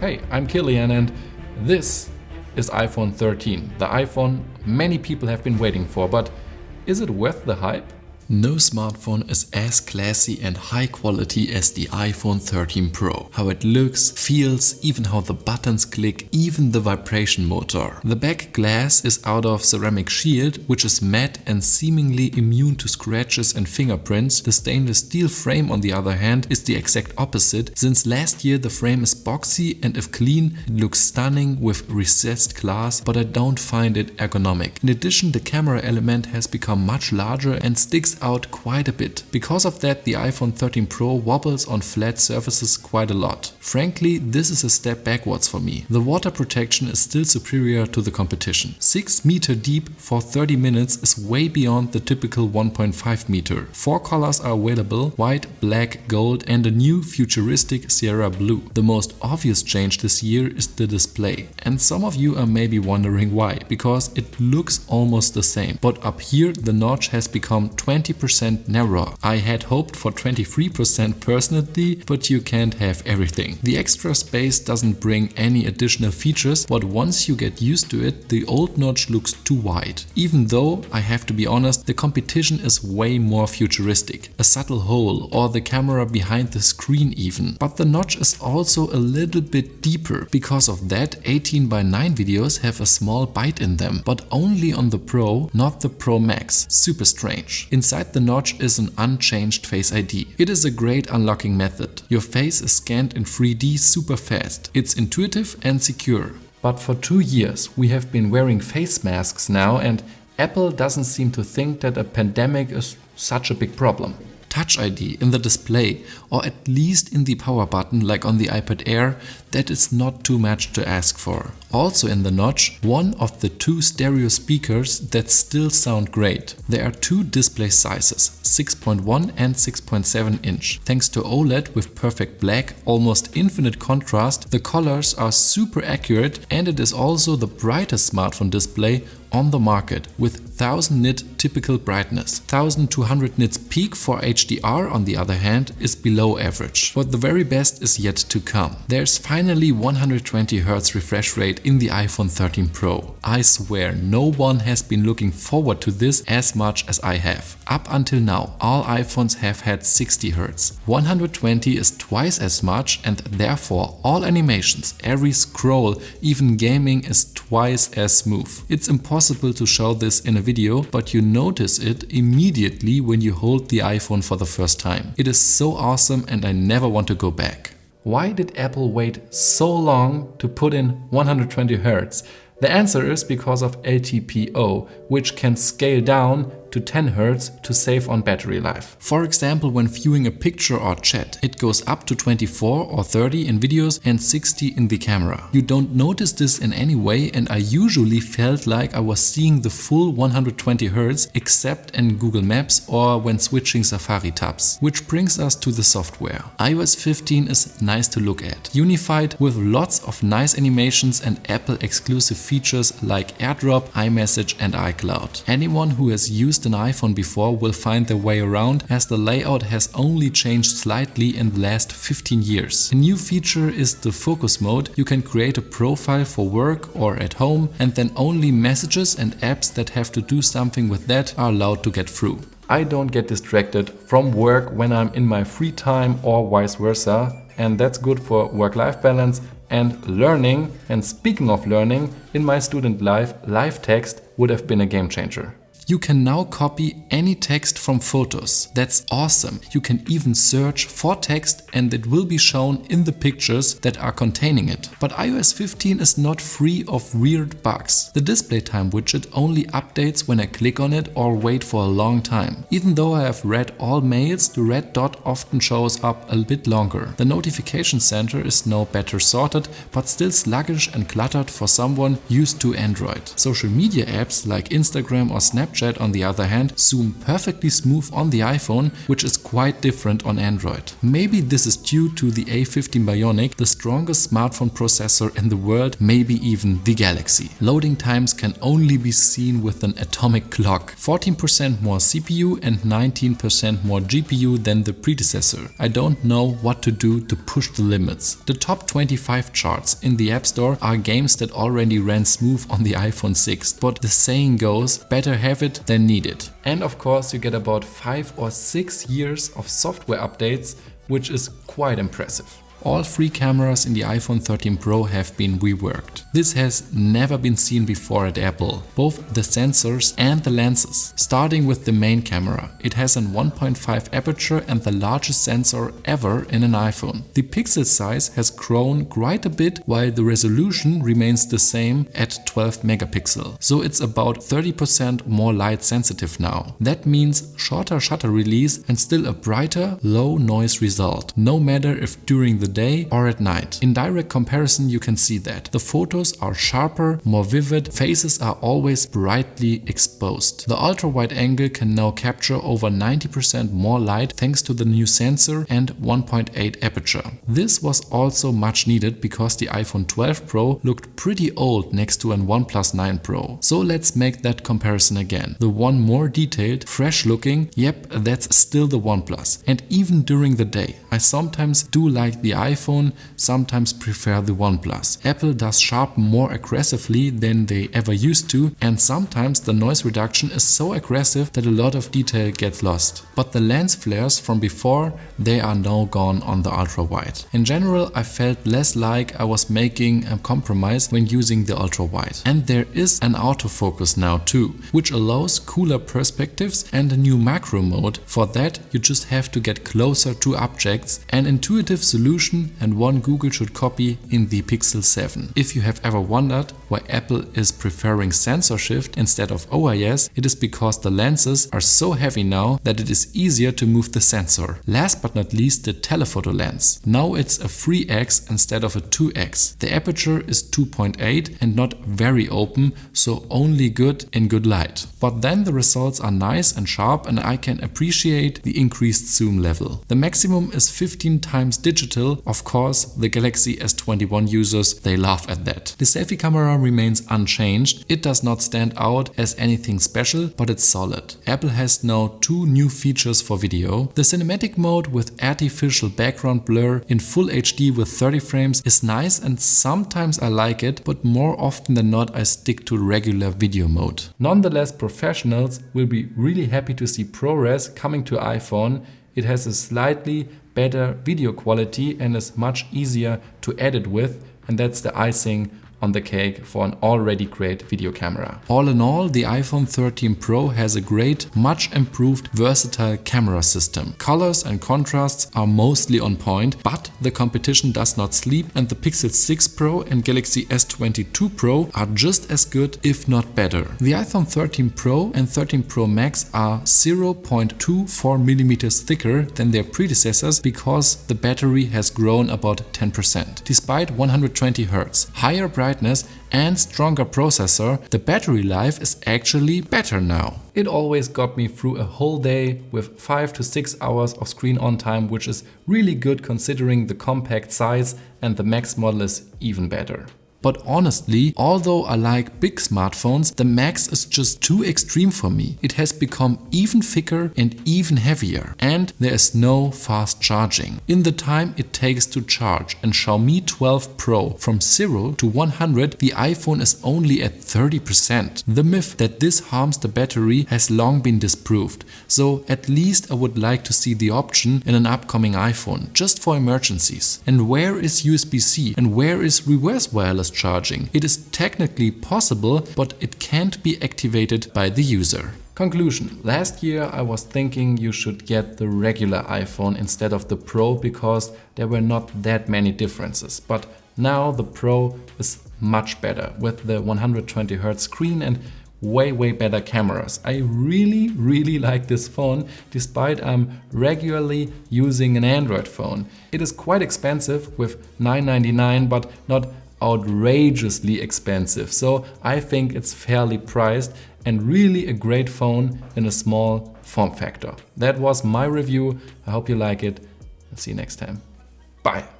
Hey, I'm Kilian and this is iPhone 13, the iPhone many people have been waiting for, but is it worth the hype? No smartphone is as classy and high quality as the iPhone 13 Pro. How it looks, feels, even how the buttons click, even the vibration motor. The back glass is out of ceramic shield, which is matte and seemingly immune to scratches and fingerprints. The stainless steel frame, on the other hand, is the exact opposite. Since last year the frame is boxy and if clean, it looks stunning with recessed glass, but I don't find it ergonomic. In addition, the camera element has become much larger and sticks out quite a bit. Because of that, the iPhone 13 Pro wobbles on flat surfaces quite a lot. Frankly, this is a step backwards for me. The water protection is still superior to the competition. 6 meter deep for 30 minutes is way beyond the typical 1.5 meter. 4 colors are available: white, black, gold and a new futuristic Sierra blue. The most obvious change this year is the display. And some of you are maybe wondering why, because it looks almost the same. But up here the notch has become 20% narrower. I had hoped for 23% personally, but you can't have everything. The extra space doesn't bring any additional features, but once you get used to it, the old notch looks too wide. Even though, I have to be honest, the competition is way more futuristic. A subtle hole or the camera behind the screen even. But the notch is also a little bit deeper. Because of that, 18:9 videos have a small bite in them, but only on the Pro, not the Pro Max. Super strange. Inside the notch is an unchanged Face ID. It is a great unlocking method. Your face is scanned in 3D super fast. It's intuitive and secure. But for 2 years we have been wearing face masks now, and Apple doesn't seem to think that a pandemic is such a big problem. Touch ID in the display, or at least in the power button like on the iPad Air, that is not too much to ask for. Also in the notch, one of the 2 stereo speakers that still sound great. There are 2 display sizes, 6.1 and 6.7 inch. Thanks to OLED with perfect black, almost infinite contrast, the colors are super accurate, and it is also the brightest smartphone display on the market with 1000 nit typical brightness. 1200 nits peak for HDR, on the other hand, is below average. But the very best is yet to come. There's finally 120Hz refresh rate in the iPhone 13 Pro. I swear no one has been looking forward to this as much as I have. Up until now, all iPhones have had 60Hz. 120 is twice as much, and therefore all animations, every scroll, even gaming is twice as smooth. It's impossible to show this in a video, but you notice it immediately when you hold the iPhone for the first time. It is so awesome and I never want to go back. Why did Apple wait so long to put in 120Hz? The answer is because of LTPO, which can scale down to 10Hz to save on battery life. For example, when viewing a picture or chat, it goes up to 24 or 30 in videos and 60 in the camera. You don't notice this in any way, and I usually felt like I was seeing the full 120Hz except in Google Maps or when switching Safari tabs. Which brings us to the software. iOS 15 is nice to look at, unified with lots of nice animations and Apple exclusive features like AirDrop, iMessage and iCloud. Anyone who has used an iPhone before will find their way around, as the layout has only changed slightly in the last 15 years. A new feature is the focus mode. You can create a profile for work or at home, and then only messages and apps that have to do something with that are allowed to get through. I don't get distracted from work when I'm in my free time or vice versa, and that's good for work-life balance and learning. And speaking of learning, in my student life, live text would have been a game changer. You can now copy any text from photos. That's awesome. You can even search for text and it will be shown in the pictures that are containing it. But iOS 15 is not free of weird bugs. The display time widget only updates when I click on it or wait for a long time. Even though I have read all mails, the red dot often shows up a bit longer. The notification center is now better sorted, but still sluggish and cluttered for someone used to Android. Social media apps like Instagram or Snapchat Snapchat on the other hand zoom perfectly smooth on the iPhone, which is quite different on Android. Maybe this is due to the A15 Bionic, the strongest smartphone processor in the world, maybe even the Galaxy. Loading times can only be seen with an atomic clock. 14% more CPU and 19% more GPU than the predecessor. I don't know what to do to push the limits. The top 25 charts in the App Store are games that already ran smooth on the iPhone 6, but the saying goes, better have it than need it. And of course you get about 5 or 6 years of software updates, which is quite impressive. All three cameras in the iPhone 13 Pro have been reworked. This has never been seen before at Apple, both the sensors and the lenses. Starting with the main camera, it has an 1.5 aperture and the largest sensor ever in an iPhone. The pixel size has grown quite a bit while the resolution remains the same at 12 megapixel. So it's about 30% more light sensitive now. That means shorter shutter release and still a brighter, low noise result, no matter if during the day or at night. In direct comparison you can see that. The photos are sharper, more vivid, faces are always brightly exposed. The ultra-wide angle can now capture over 90% more light thanks to the new sensor and 1.8 aperture. This was also much needed because the iPhone 12 Pro looked pretty old next to an OnePlus 9 Pro. So let's make that comparison again. The one more detailed, fresh looking, yep, that's still the OnePlus. And even during the day, I sometimes do like the iPhone, sometimes prefer the OnePlus. Apple does sharpen more aggressively than they ever used to, and sometimes the noise reduction is so aggressive that a lot of detail gets lost. But the lens flares from before, they are now gone on the ultra wide. In general, I felt less like I was making a compromise when using the ultra wide. And there is an autofocus now too, which allows cooler perspectives and a new macro mode. For that, you just have to get closer to objects, an intuitive solution and one Google should copy in the Pixel 7. If you have ever wondered why Apple is preferring sensor shift instead of OIS, it is because the lenses are so heavy now that it is easier to move the sensor. Last but not least, the telephoto lens. Now it's a 3x instead of a 2x. The aperture is 2.8 and not very open, so only good in good light. But then the results are nice and sharp and I can appreciate the increased zoom level. The maximum is 15 times digital. Of course, the Galaxy S21 users, they laugh at that. The selfie camera remains unchanged. It does not stand out as anything special, but it's solid. Apple has now two new features for video. The cinematic mode with artificial background blur in full HD with 30 frames is nice and sometimes I like it, but more often than not I stick to regular video mode. Nonetheless, professionals will be really happy to see ProRes coming to iPhone. It has a slightly better video quality and is much easier to edit with, and that's the icing on the cake for an already great video camera. All in all, the iPhone 13 Pro has a great, much improved, versatile camera system. Colors and contrasts are mostly on point, but the competition does not sleep and the Pixel 6 Pro and Galaxy S22 Pro are just as good, if not better. The iPhone 13 Pro and 13 Pro Max are 0.24mm thicker than their predecessors because the battery has grown about 10%. Despite 120 Hz, higher brightness and stronger processor, the battery life is actually better now. It always got me through a whole day with 5 to 6 hours of screen on time, which is really good considering the compact size, and the Max model is even better. But honestly, although I like big smartphones, the Max is just too extreme for me. It has become even thicker and even heavier, and there is no fast charging. In the time it takes to charge an Xiaomi 12 Pro from 0 to 100, the iPhone is only at 30%. The myth that this harms the battery has long been disproved, so at least I would like to see the option in an upcoming iPhone, just for emergencies. And where is USB-C and where is reverse wireless charging? It is technically possible, but it can't be activated by the user. Conclusion. Last year I was thinking you should get the regular iPhone instead of the Pro because there were not that many differences. But now the Pro is much better with the 120 Hz screen and way better cameras. I really like this phone despite I'm regularly using an Android phone. It is quite expensive with $999, but not outrageously expensive. So I think it's fairly priced and really a great phone in a small form factor. That was my review. I hope you like it. I'll see you next time. Bye.